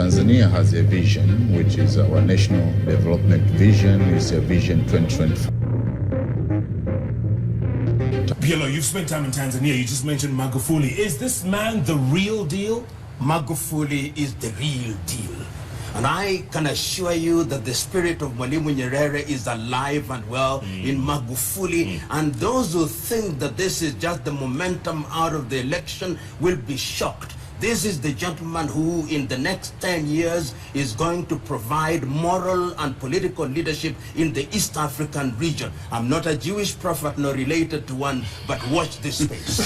Tanzania has a vision, which is our national development vision. It's a vision 2025. PLO, you've spent time in Tanzania. You just mentioned Magufuli. Is this man the real deal? Magufuli is the real deal. And I can assure you that the spirit of Mwalimu Nyerere is alive and well in Magufuli. And those who think that this is just the momentum out of the election will be shocked. This is the gentleman who, in the next 10 years, is going to provide moral and political leadership in the East African region. I'm not a Jewish prophet nor related to one, but watch this space.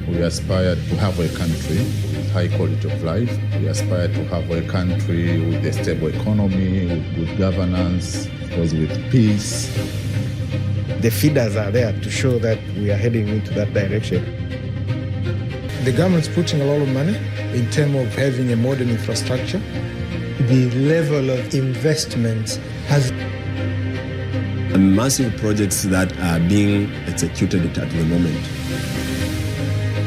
We aspire to have a country with high quality of life. We aspire to have a country with a stable economy, with good governance, with peace. The feeders are there to show that we are heading into that direction. The government's putting a lot of money in terms of having a modern infrastructure. The level of investment has massive projects that are being executed at the moment.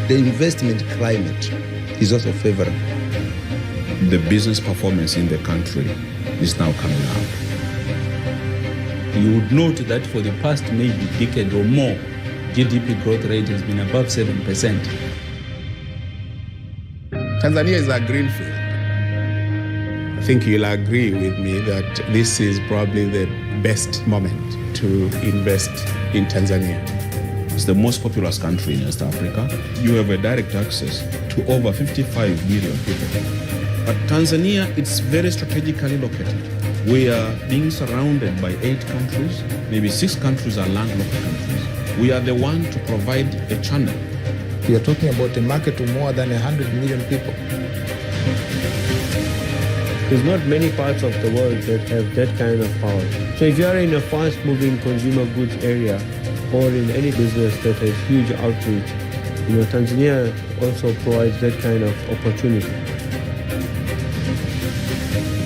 The investment climate is also favorable. The business performance in the country is now coming up. You would note that for the past maybe decade or more, GDP growth rate has been above 7%. Tanzania is a greenfield. I think you'll agree with me that this is probably the best moment to invest in Tanzania. It's the most populous country in West Africa. You have a direct access to over 55 million people. But Tanzania, it's very strategically located. We are being surrounded by 8 countries, maybe 6 countries are landlocked countries. We are the one to provide a channel. We are talking about a market of more than 100 million people. There's not many parts of the world that have that kind of power. So if you are in a fast-moving consumer goods area or in any business that has huge outreach, Tanzania also provides that kind of opportunity.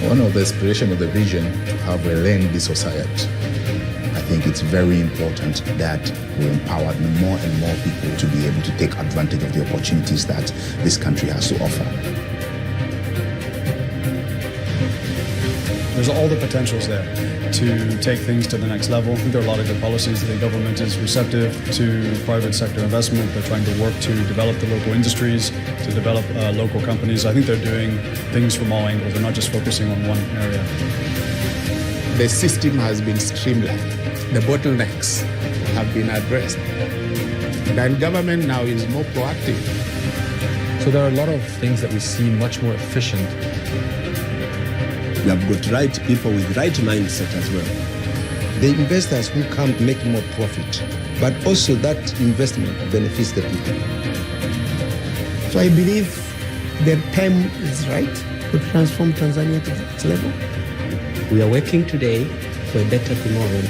One of the aspirations of the vision to have a land society. I think it's very important that we empower more and more people to be able to take advantage of the opportunities that this country has to offer. There's all the potentials there to take things to the next level. I think there are a lot of good policies. The government is receptive to private sector investment. They're trying to work to develop the local industries, to develop local companies. I think they're doing things from all angles. They're not just focusing on one area. The system has been streamlined. The bottlenecks have been addressed. And government now is more proactive. So there are a lot of things that we see much more efficient. We have got right people with right mindset as well. The investors who come make more profit, but also that investment benefits the people. So I believe the time is right to transform Tanzania to this level. We are working today for a better tomorrow.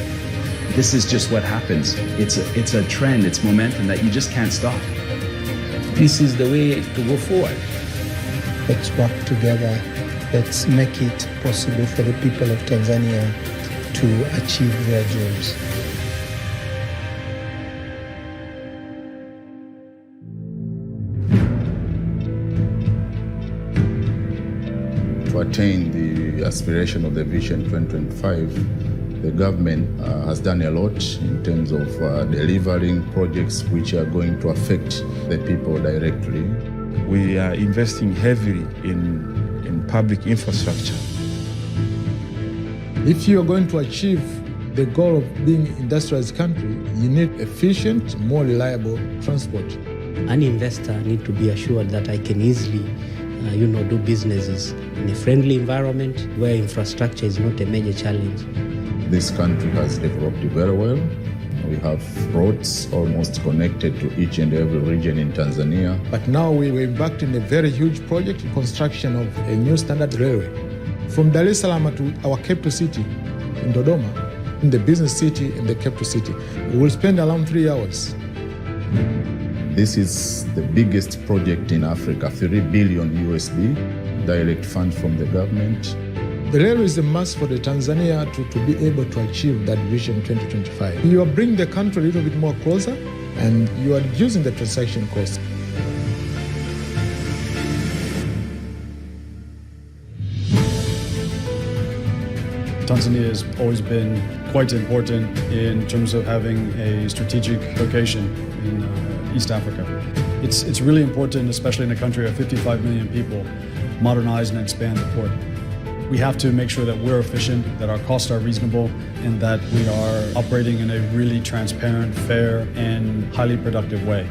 This is just what happens. It's a trend, it's momentum that you just can't stop. This is the way to go forward. Let's work together. Let's make it possible for the people of Tanzania to achieve their dreams. To attain the aspiration of the Vision 2025, the government has done a lot in terms of delivering projects which are going to affect the people directly. We are investing heavily in public infrastructure. If you are going to achieve the goal of being an industrialized country, you need efficient, more reliable transport. An investor needs to be assured that I can easily do businesses in a friendly environment where infrastructure is not a major challenge. This country has developed very well. We have roads almost connected to each and every region in Tanzania. But now we're embarked in a very huge project, construction of a new standard railway. From Dar es Salaam to our capital city in Dodoma, in the business city in the capital city, we will spend around 3 hours. This is the biggest project in Africa, 3 billion USD, direct funds from the government. The railway is a must for the Tanzania to be able to achieve that Vision 2025. You are bringing the country a little bit more closer, and you are reducing the transaction cost. Tanzania has always been quite important in terms of having a strategic location in East Africa. It's really important, especially in a country of 55 million people, modernize and expand the port. We have to make sure that we're efficient, that our costs are reasonable, and that we are operating in a really transparent, fair, and highly productive way.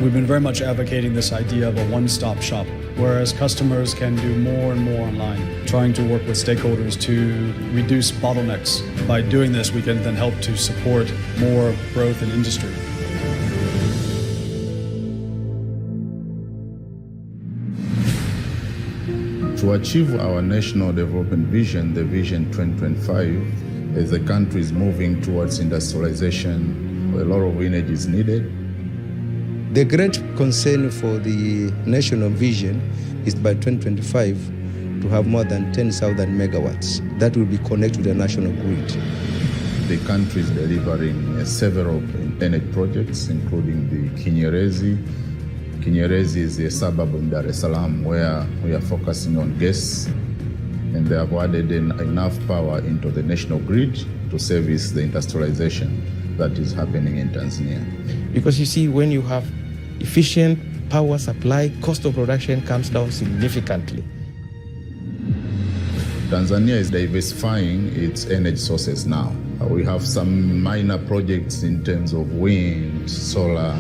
We've been very much advocating this idea of a one-stop shop, whereas customers can do more and more online, trying to work with stakeholders to reduce bottlenecks. By doing this, we can then help to support more growth in industry. To achieve our national development vision, the Vision 2025, as the country is moving towards industrialization, a lot of energy is needed. The great concern for the national vision is by 2025 to have more than 10,000 megawatts that will be connected to the national grid. The country is delivering several energy projects, including the Kinyerezi. Kinyerezi is a suburb in Dar es Salaam where we are focusing on gas, and they have added enough power into the national grid to service the industrialization that is happening in Tanzania. Because you see, when you have efficient power supply, cost of production comes down significantly. Tanzania is diversifying its energy sources now. We have some minor projects in terms of wind, solar,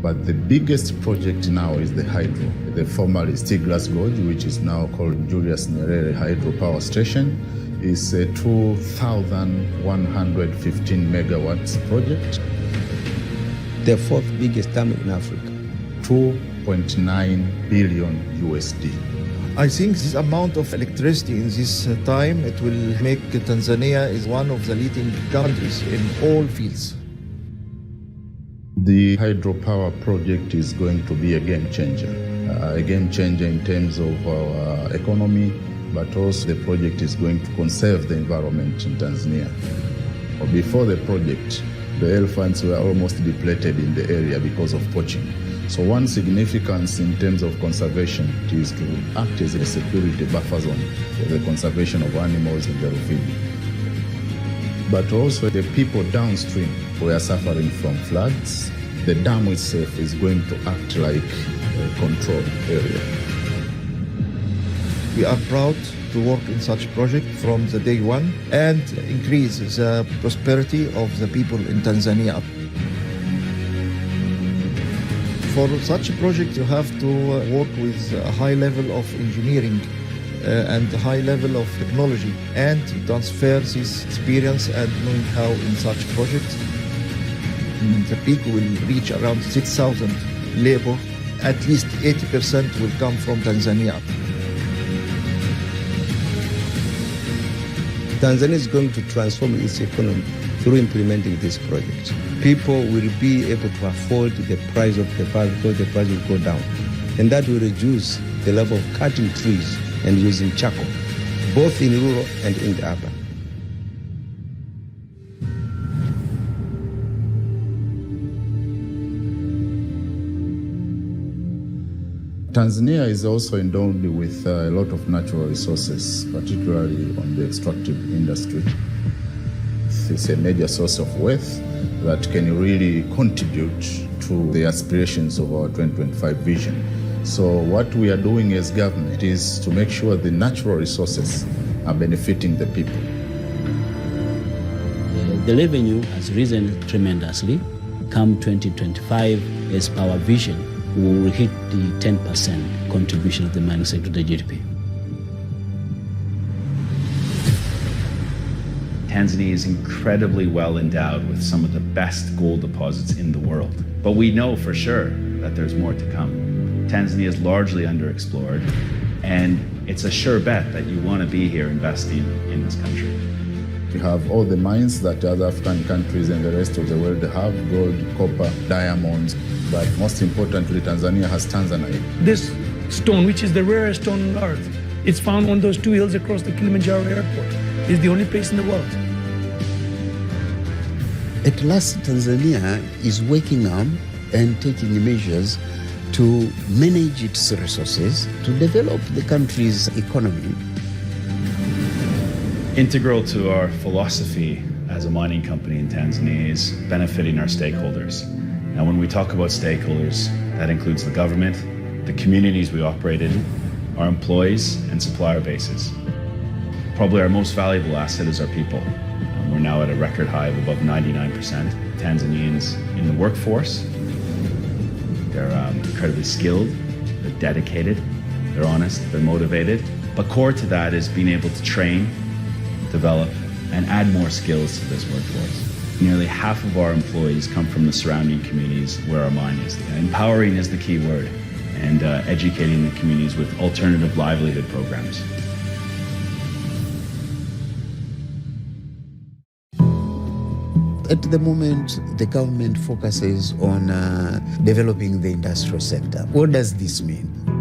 but the biggest project now is the hydro. The formerly Stiglas Gorge, which is now called Julius Nyerere Hydro Power Station, is a 2,115 megawatts project. The fourth biggest dam in Africa. 2.9 billion USD. I think this amount of electricity in this time, it will make Tanzania is one of the leading countries in all fields. The hydropower project is going to be a game changer in terms of our economy, but also the project is going to conserve the environment in Tanzania. Before the project, the elephants were almost depleted in the area because of poaching. So one significance in terms of conservation is to act as a security buffer zone for the conservation of animals in the ravine. But also the people downstream who are suffering from floods. The dam itself is going to act like a control area. We are proud to work in such a project from the day one and increase the prosperity of the people in Tanzania. For such a project, you have to work with a high level of engineering and a high level of technology and transfer this experience and know-how in such a project. The peak will reach around 6,000 labor. At least 80% will come from Tanzania. Tanzania is going to transform its economy through implementing this project. People will be able to afford the price of the power because the price will go down. And that will reduce the level of cutting trees and using charcoal, both in rural and in the urban. Tanzania is also endowed with a lot of natural resources, particularly on the extractive industry. It's a major source of wealth that can really contribute to the aspirations of our 2025 vision. So what we are doing as government is to make sure the natural resources are benefiting the people. The revenue has risen tremendously. Come 2025, as per our vision, we will hit the 10% contribution of the mining sector to the GDP. Tanzania is incredibly well endowed with some of the best gold deposits in the world. But we know for sure that there's more to come. Tanzania is largely underexplored, and it's a sure bet that you want to be here investing in this country. We have all the mines that other African countries and the rest of the world have: gold, copper, diamonds, but most importantly, Tanzania has Tanzanite. This stone, which is the rarest stone on earth, it's found on those two hills across the Kilimanjaro airport. It's the only place in the world. At last, Tanzania is waking up and taking measures to manage its resources, to develop the country's economy. Integral to our philosophy as a mining company in Tanzania is benefiting our stakeholders. Now, when we talk about stakeholders, that includes the government, the communities we operate in, our employees, and supplier bases. Probably our most valuable asset is our people. We're now at a record high of above 99% Tanzanians in the workforce. They're incredibly skilled, they're dedicated, they're honest, they're motivated. But core to that is being able to train, develop, and add more skills to this workforce. Nearly half of our employees come from the surrounding communities where our mine is. Empowering is the key word, and educating the communities with alternative livelihood programs. At the moment, the government focuses on developing the industrial sector. What does this mean?